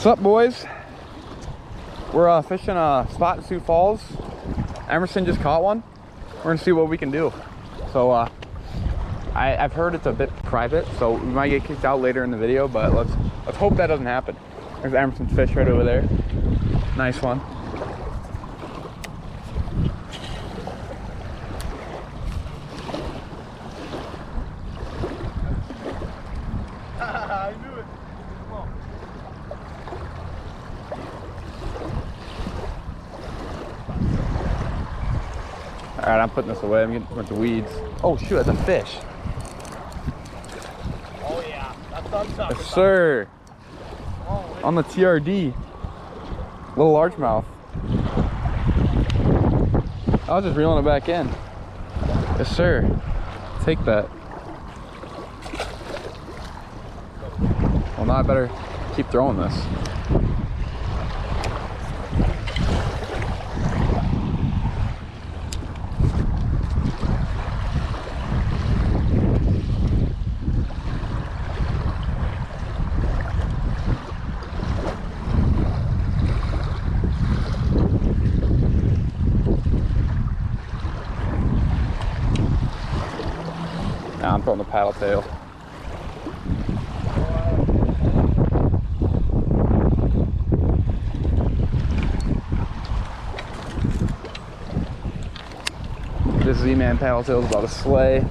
What's up, boys? We're fishing a spot in Sioux Falls. Emerson just caught one. We're gonna see what we can do. So I've heard it's a bit private, so we might get kicked out later in the video, but let's hope that doesn't happen. There's Emerson's fish right over there. Nice one. I knew it. Come on. All right, I'm putting this away. I'm getting with the weeds. Oh shoot, that's a fish. Oh yeah, that's what I'm talking about. Yes, sir. Oh, On the TRD. Little largemouth. I was just reeling it back in. Yes, sir. Take that. Well, now I better keep throwing this. Now I'm throwing the paddle tail. This Z-Man paddle tail is about to slay.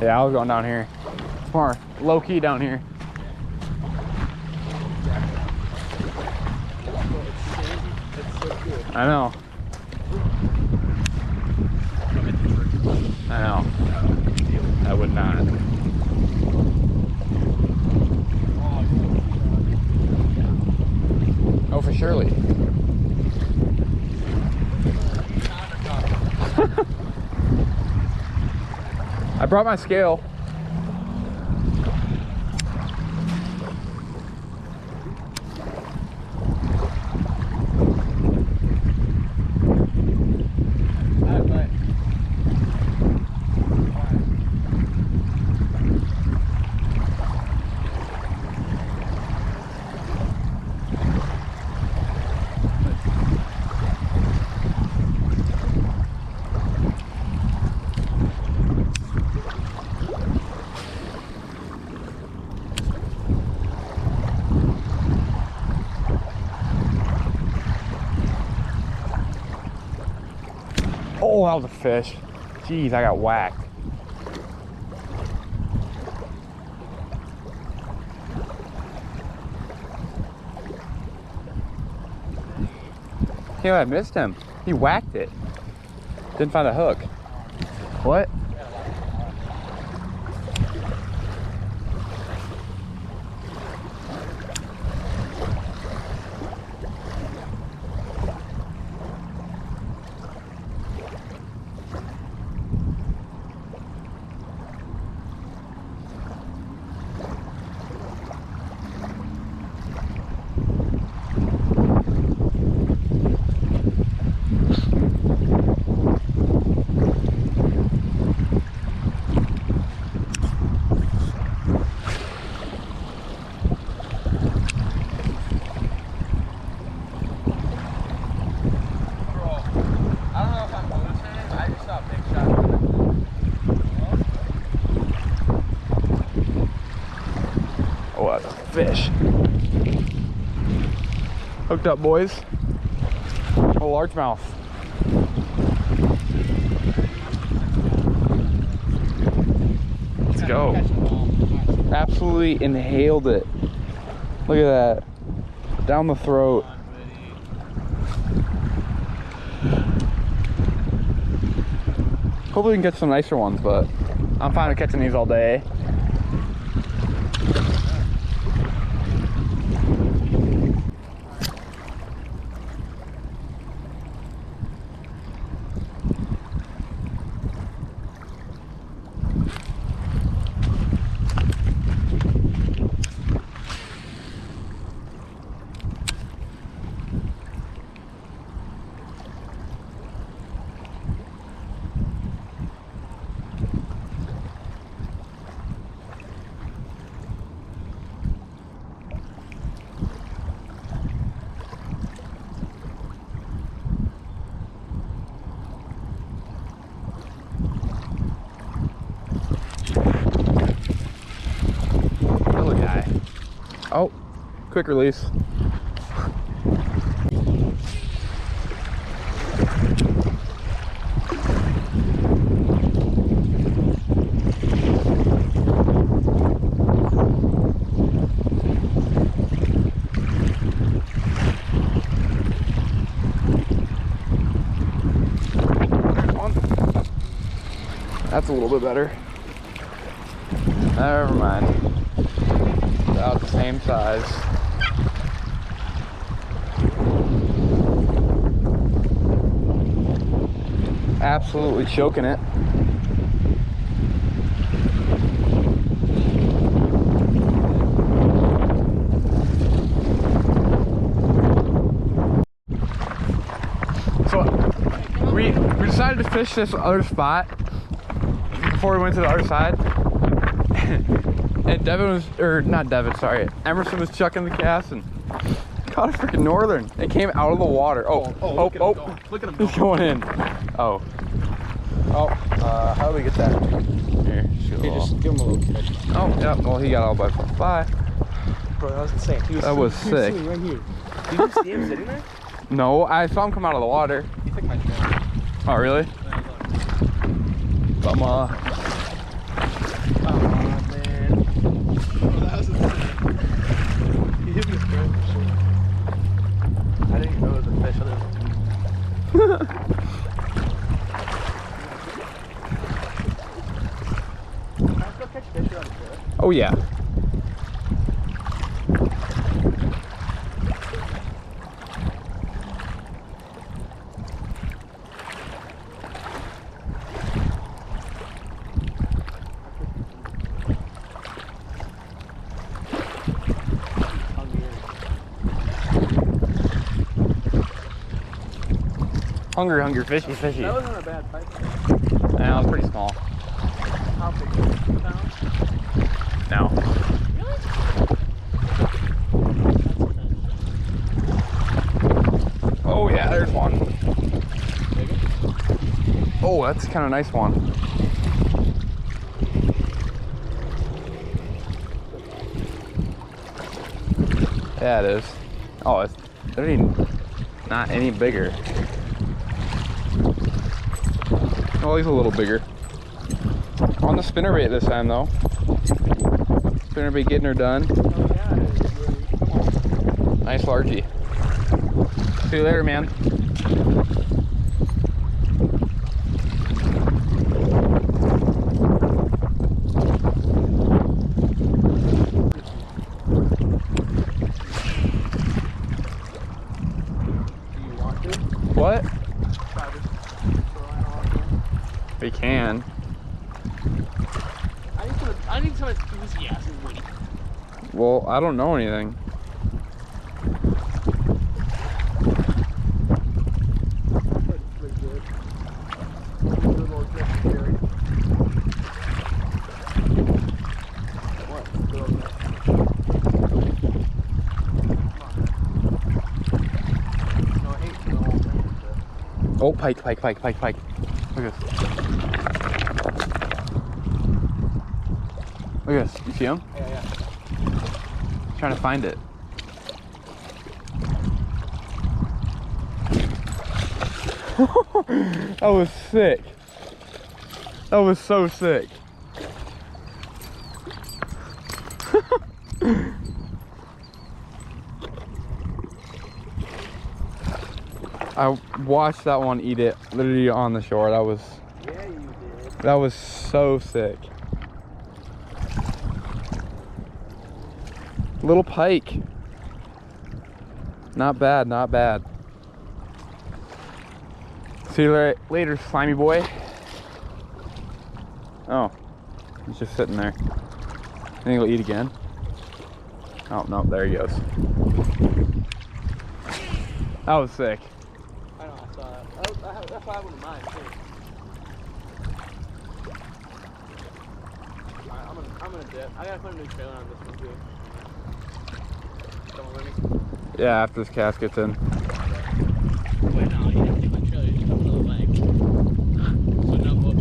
Yeah, I was going down here. It's more low key down here. I know. I know. I would not. Oh, for surely. I brought my scale. Oh, that was a fish. Jeez, I got whacked. Yeah, I missed him. He whacked it. Didn't find a hook. What? Oh, that's a fish. Hooked up, boys. Oh, largemouth. Let's go. Absolutely inhaled it. Look at that. Down the throat. Hopefully we can catch some nicer ones, but I'm fine with catching these all day. quick release. That's a little bit better. Never mind. About the same size. Absolutely choking it. So we decided to fish this other spot before we went to the other side. And Devin was, or not Devin, sorry, Emerson was chucking the cast and caught a freaking northern. It came out of the water. Oh, Look at him. he's going in. Oh, how do we get that? Here, Just give him a little kick. Oh, yeah, well, he got all by four. Bye. Bro, that was insane. That was sick. Right here. Did you see him sitting there? No, I saw him come out of the water. He took my trail. Oh, really? Come on. Oh, man. Oh, that was insane. He hit me straight for sure. I didn't even know it was a fish. I thought it was a tweet. Can I still catch fish around the trail? Oh, yeah. Hungry, fishy. That wasn't a bad fight. Yeah, it was pretty small. How big was it? 2 pounds? No. Oh, yeah, there's one. Oh, that's kind of nice one. Yeah, it is. Oh, they're not any bigger. Oh, he's a little bigger. On the spinnerbait this time, though. Spinnerbait getting her done. Oh, yeah, it is really. Nice largie. See you later, man. Do you want to? What? Try this shoreline all again? We can. I need some enthusiasm, Woody. Well, I don't know anything. Pretty good. Good little drift theory. What? Good old drift. Come on, man. No, I hate the whole thing. Oh, pike. Look at this. Look at this. You see him? Yeah. Trying to find it. That was sick. That was so sick. I watched that one eat it literally on the shore. Yeah, you did. That was so sick. Little pike. Not bad. See you later, slimy boy. Oh, he's just sitting there. I think he'll eat again. Oh, no, there he goes. That was sick. I know, I saw that. That's why I wouldn't mind, too. Alright, I'm gonna dip. I gotta put a new trailer on this one, too. Don't let me. Yeah, after this cast gets in. Wait, no, you didn't take my trailer, you just put another leg. So no hook.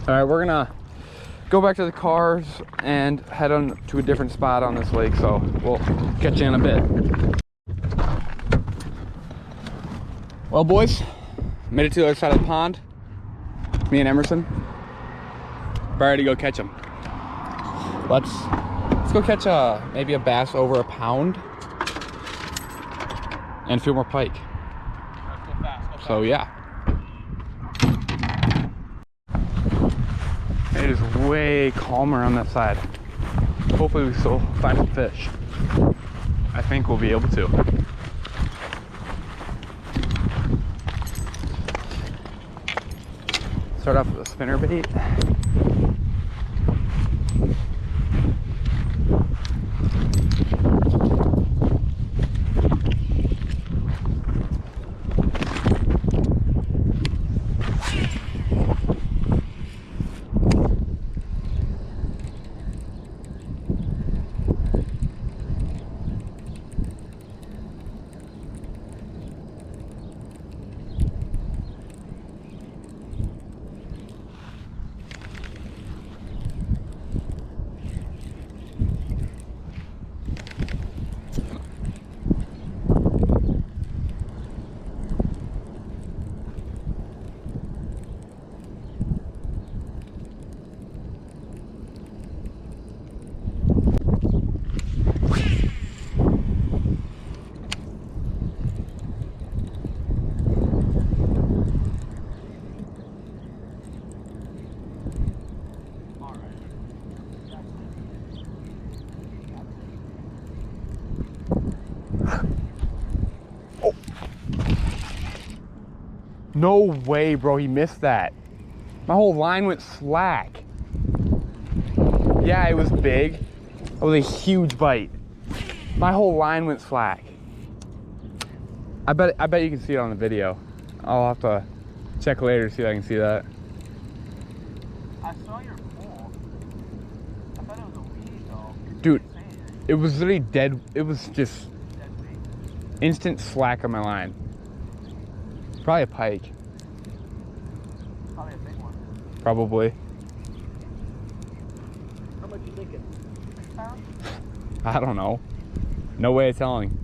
All right, we're gonna go back to the cars and head on to a different spot on this lake, so we'll catch you in a bit. Well, boys, made it to the other side of the pond. Me and Emerson. We're ready to go catch them. Let's go catch maybe a bass over a pound and a few more pike. Go fast. So yeah. It is way calmer on that side. Hopefully we still find some fish. I think we'll be able to. Start off with a spinner bait. No way, bro, he missed that. My whole line went slack. Yeah, it was big. It was a huge bite. My whole line went slack. I bet you can see it on the video. I'll have to check later to see if I can see that. I saw your pole. I thought it was a weed though. Dude, it was literally dead. It was just Dead weight. instant slack on my line. Probably a pike. Probably a big one. Probably. How much you thinking? 6 pounds? I don't know. No way of telling.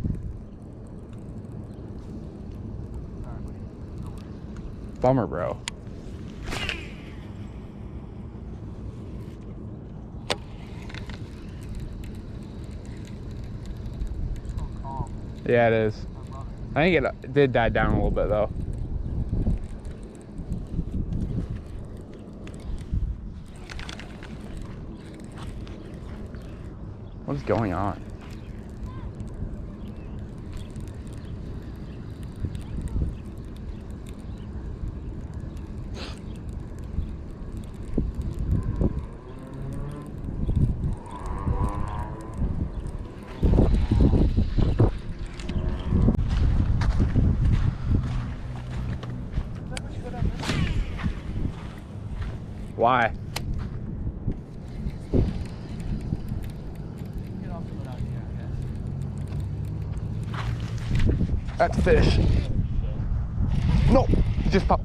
Alright, buddy. No worries. Bummer, bro. It's so calm. Yeah, it is. I love it. I think it did die down a little bit though. What is going on? Why? Get off and go down here, I guess. That's a fish. No, he just popped.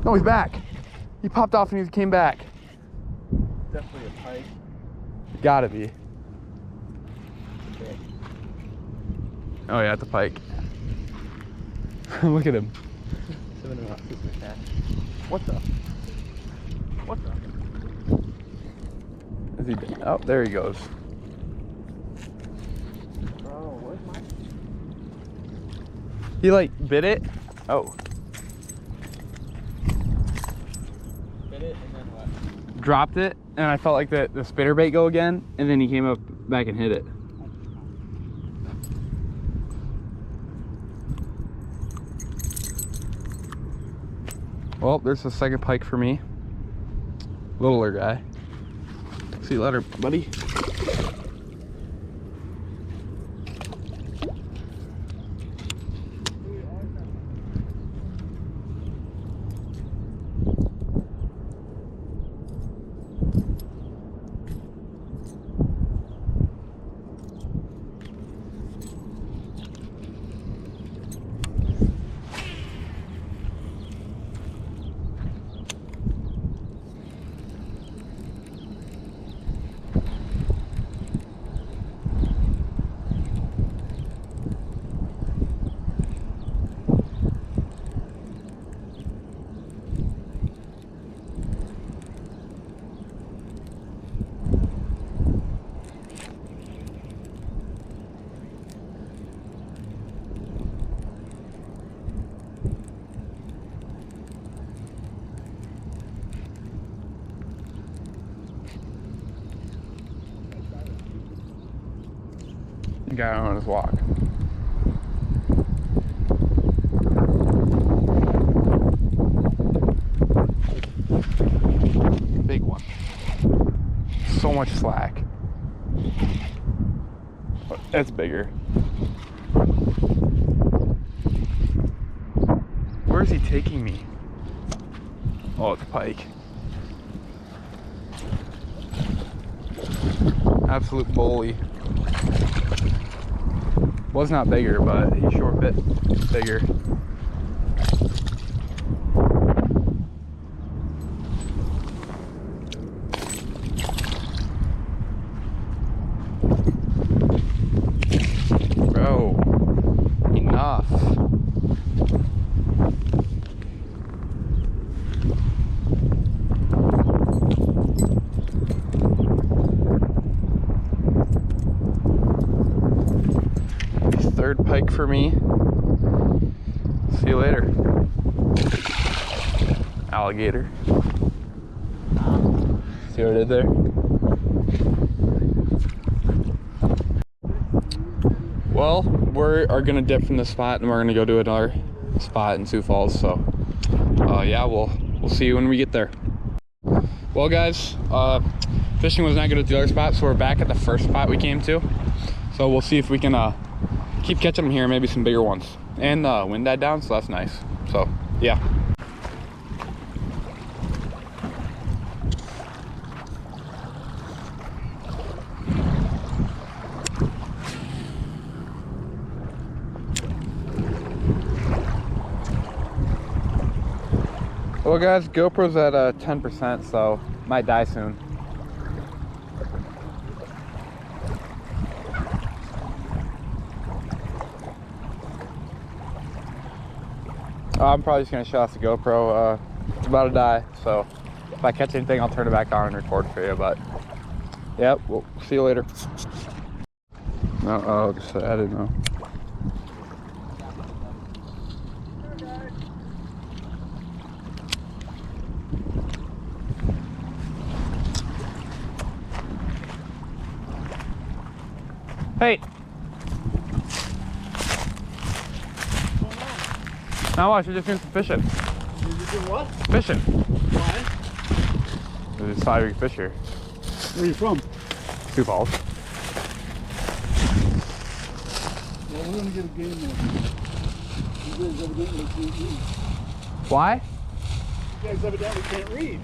No, he's back. He popped off and he came back. Definitely a pike. Gotta be. Okay. Oh yeah, it's a pike. Look at him. What the? What the? Is he? Oh, there he goes. Bro, where's my... He like bit it. Oh, Bit it and then what? dropped it, and I felt like the spinnerbait go again, and then he came up back and hit it. Well, there's the second pike for me. Littler guy. See you later, buddy. Guy on his walk. Big one. So much slack. But that's bigger. Where is he taking me? Oh, it's a pike. Absolute bully. Was not bigger, but he sure bit bigger. Bro, enough. Third pike for me. See you later. Alligator. See what I did there? Well, we are gonna dip from this spot and we're gonna go to another spot in Sioux Falls. So, yeah, we'll see you when we get there. Well, guys, fishing was not good at the other spot, so we're back at the first spot we came to. So we'll see if we can keep catching them here, maybe some bigger ones. And wind died down, so that's nice. So, yeah. Well, guys, GoPro's at 10%, so might die soon. I'm probably just gonna shut off the GoPro. It's about to die, so if I catch anything, I'll turn it back on and record for you. But yep, we'll see you later. No, just I didn't know. Hey. Now watch, we're just doing some fishing. You're doing what? Fishing. Why? We decided we could fish here. Where are you from? Sioux Falls. Well, we're gonna get a game there. You guys evidently can't read. Why? You guys evidently can't read.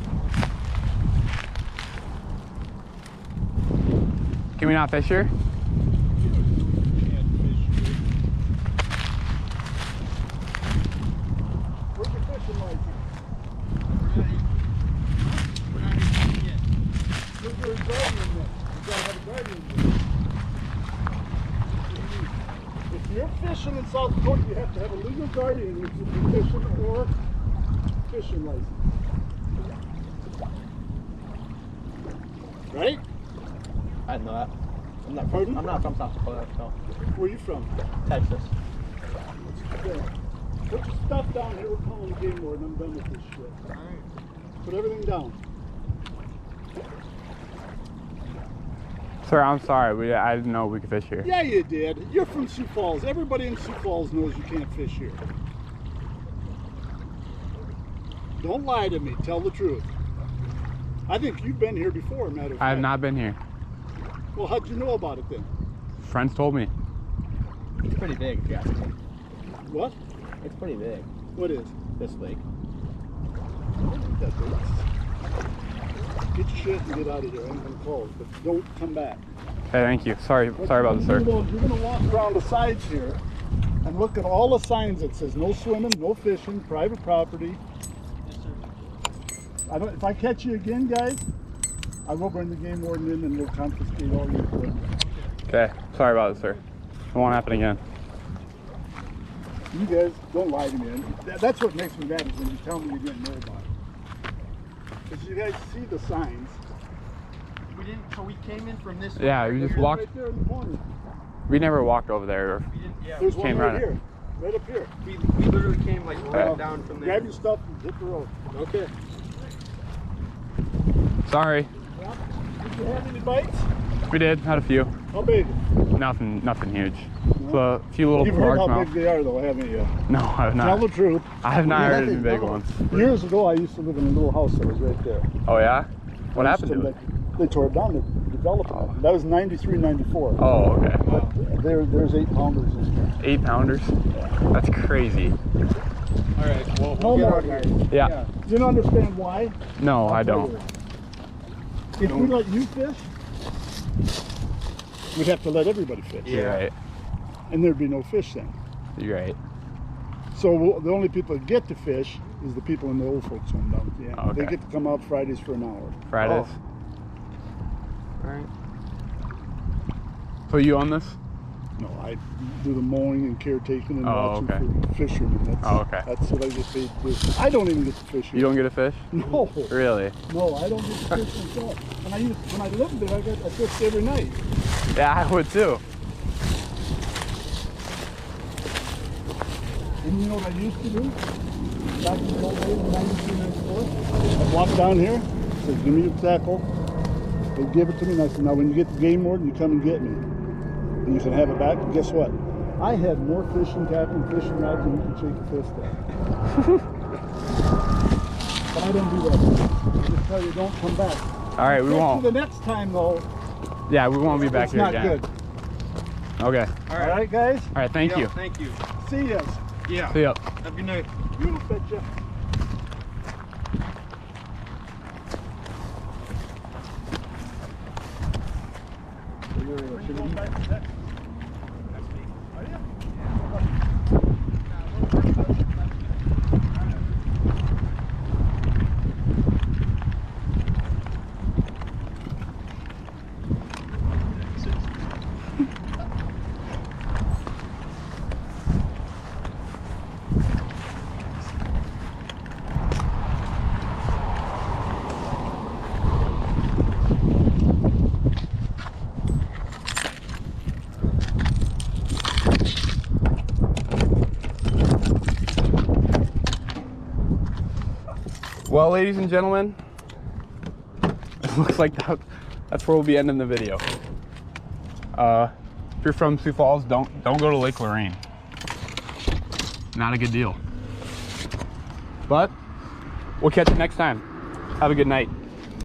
Can we not fish here? If you're fishing in South Dakota, you have to have a legal guardian, which is a fishing or fishing license. Right? I know that. Pardon? I'm not from South Dakota, so. Where are you from? Texas. Okay. Put your stuff down here. We're calling the game warden. I'm done with this shit. Alright. Put everything down. Sir, I'm sorry. I didn't know we could fish here. Yeah, you did. You're from Sioux Falls. Everybody in Sioux Falls knows you can't fish here. Don't lie to me. Tell the truth. I think you've been here before, matter of fact. I have not been here. Well, how'd you know about it then? Friends told me. It's pretty big, if you ask me. What? It's pretty big, What is? this lake. That big. Get your shit and get out of here. I'm going to close, but don't come back. Hey, thank you. Sorry about this, sir. You're going to walk around the sides here and look at all the signs that says no swimming, no fishing, private property. Yes, sir. If I catch you again, guys, I will bring the game warden in and we'll confiscate all your equipment. Okay. Sorry about it, sir. It won't happen again. You guys, don't lie to me. That's what makes me mad is when you tell me you didn't know about it. Because you guys see the signs. We didn't, so we came in from this Yeah, way. we just Right walked. there in the corner. We never walked over there. We didn't, yeah, There's one Came right right here. Right up here. we literally came like right down from there. Grab your stuff and hit the road. Okay. Sorry. Yeah. Did you have any bites? We did, had a few. How big? Nothing huge. So a few little You've heard how largemouth. big they are, though, haven't you? No, I have Tell not. the truth. I have not heard any Nothing, big no. ones. Years ago, I used to live in a little house that was right there. Oh yeah? What I happened used to it? They tore it down. They're developing it. That was 93, 94. Oh, okay. But there's 8-pounders in there. 8 pounders? That's crazy. All right. Well, No we'll get more, out here. guys. Yeah. You don't understand why? No, I I'll tell don't. you. If we let you fish, we'd have to let everybody fish. You're right. And there'd be no fish then. You're right. So the only people that get to fish is the people in the old folks home down at the end. Oh, okay. They get to come out Fridays for an hour. Fridays. Oh. All right. So you on this? No, I do the mowing and caretaking and Oh, watching okay. for fishermen. That's, Oh, okay. That's what I get paid to do. I don't even get to fish here. You don't get a fish? No. Really? No, I don't get to fish myself. When I lived there, I fished every night. Yeah, I would too. And you know what I used to do? Back in the old days, in 93, 94, I'd walk down here, say, give me your tackle. They'd give it to me, and I said, now when you get the game warden, you come and get me. And you can have it back, and guess what? I had more fishing tackle and fishing rods than you can shake a fist at. But I don't do that. I just tell you, don't come back. All right, we Get won't. to the next time, though, Yeah, we won't be back it's here not again. good. Okay. All All right. right, guys? All right, thank Yeah, you. Thank you. See ya. Yeah. See ya. Have a good night. You betcha. Well, ladies and gentlemen, it looks like that's where we'll be ending the video. If you're from Sioux Falls, don't go to Lake Lorraine. Not a good deal. But we'll catch you next time. Have a good night.